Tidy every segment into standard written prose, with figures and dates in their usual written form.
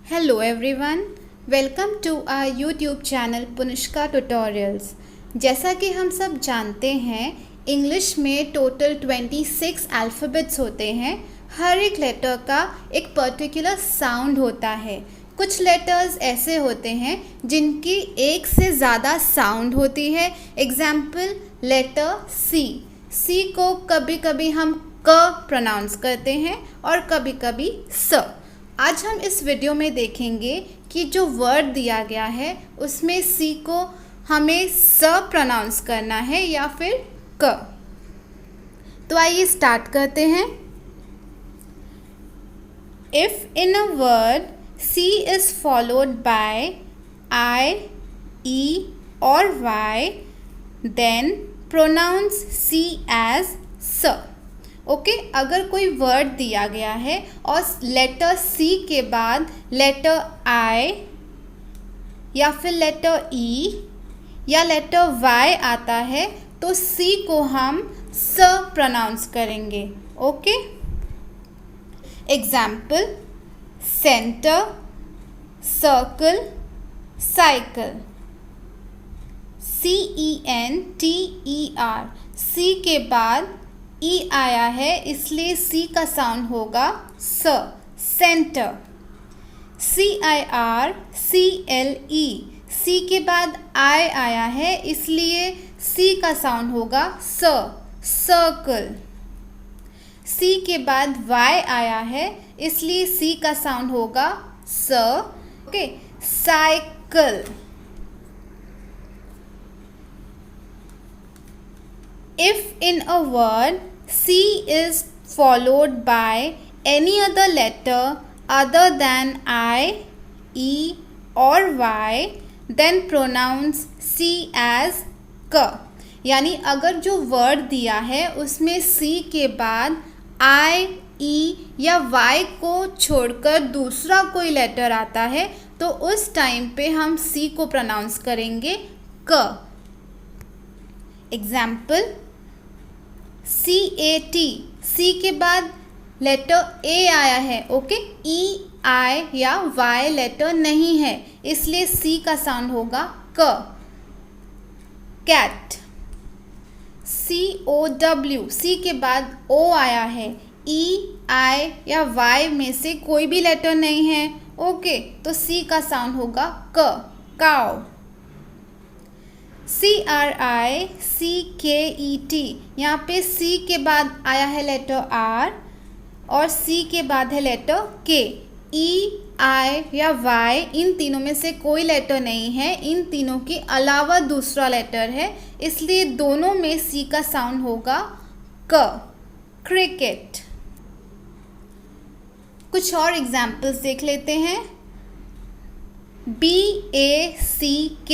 Hello everyone, welcome to our YouTube channel Punishka tutorials. जैसा कि हम सब जानते हैं, इंग्लिश में टोटल 26 अल्फ़ाबेट्स होते हैं। हर एक लेटर का एक पर्टिकुलर साउंड होता है। कुछ लेटर्स ऐसे होते हैं जिनकी एक से ज़्यादा साउंड होती है। एग्जाम्पल लेटर सी को कभी कभी हम क प्रोनाउंस करते हैं और कभी कभी स। आज हम इस वीडियो में देखेंगे कि जो वर्ड दिया गया है उसमें सी को हमें स प्रोनाउंस करना है या फिर क। तो आइए स्टार्ट करते हैं। If in a word C is followed by I, E और Y, then pronounce C as S. Okay, अगर कोई वर्ड दिया गया है और लेटर सी के बाद लेटर आई या फिर लेटर ई या लेटर वाई आता है तो सी को हम स प्रोनाउंस करेंगे। Okay, example centre, circle, cycle. CENTER, सी के बाद ई आया है इसलिए सी का साउंड होगा स, सेंटर। CIRCLE, सी के बाद आई आया है इसलिए सी का साउंड होगा स, सर्कल। सी के बाद वाई आया है इसलिए सी का साउंड होगा स। Okay, cycle. If in a word C is followed by any other letter other than I, E or Y, then pronounce C as क। यानी अगर जो वर्ड दिया है उसमें C के बाद I, E या Y को छोड़कर दूसरा कोई लेटर आता है तो उस टाइम पे हम C को प्रोनाउंस करेंगे क। एग्जाम्पल CAT, सी के बाद लेटर ए आया है। ओके, ई, आई या वाई लेटर नहीं है इसलिए सी का साउंड होगा क। कैट। COW, सी के बाद ओ आया है, ई, आई या वाई में से कोई भी लेटर नहीं है। ओके, तो सी का साउंड होगा क, काउ। CRICKET, यहाँ पे सी के बाद आया है लेटर आर और सी के बाद है लेटर के। ई, आई या वाई इन तीनों में से कोई लेटर नहीं है, इन तीनों के अलावा दूसरा लेटर है इसलिए दोनों में सी का साउंड होगा क। क्रिकेट। कुछ और एग्जाम्पल्स देख लेते हैं। BACK,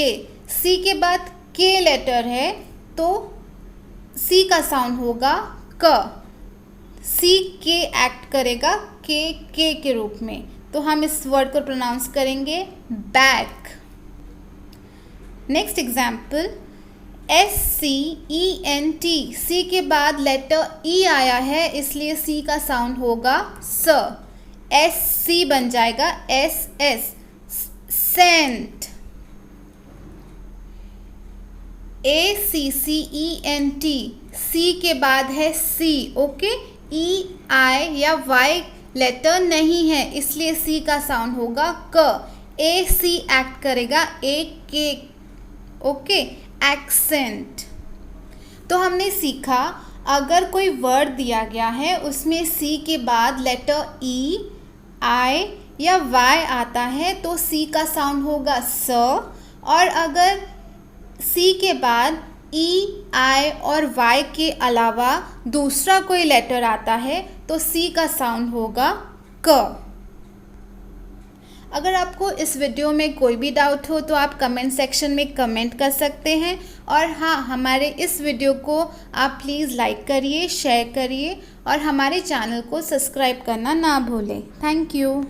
सी के बाद के लेटर है तो सी का साउंड होगा क। सी के एक्ट करेगा के रूप में, तो हम इस वर्ड को प्रोनाउंस करेंगे बैक। नेक्स्ट एग्जाम्पल SCENT, सी के बाद लेटर ई आया है इसलिए सी का साउंड होगा स। SC बन जाएगा SS, सेंट। ACCENT, सी के बाद है सी। ओके, ई, आई या वाई लेटर नहीं है इसलिए सी का साउंड होगा क। AC एक्ट करेगा ए के। Okay, accent. तो हमने सीखा अगर कोई वर्ड दिया गया है उसमें सी के बाद लेटर ई, आई या वाई आता है तो सी का साउंड होगा स, और अगर सी के बाद ई, आई और वाई के अलावा दूसरा कोई लेटर आता है तो सी का साउंड होगा क। अगर आपको इस वीडियो में कोई भी डाउट हो तो आप कमेंट सेक्शन में कमेंट कर सकते हैं। और हाँ, हमारे इस वीडियो को आप प्लीज़ लाइक करिए, शेयर करिए और हमारे चैनल को सब्सक्राइब करना ना भूलें। Thank you.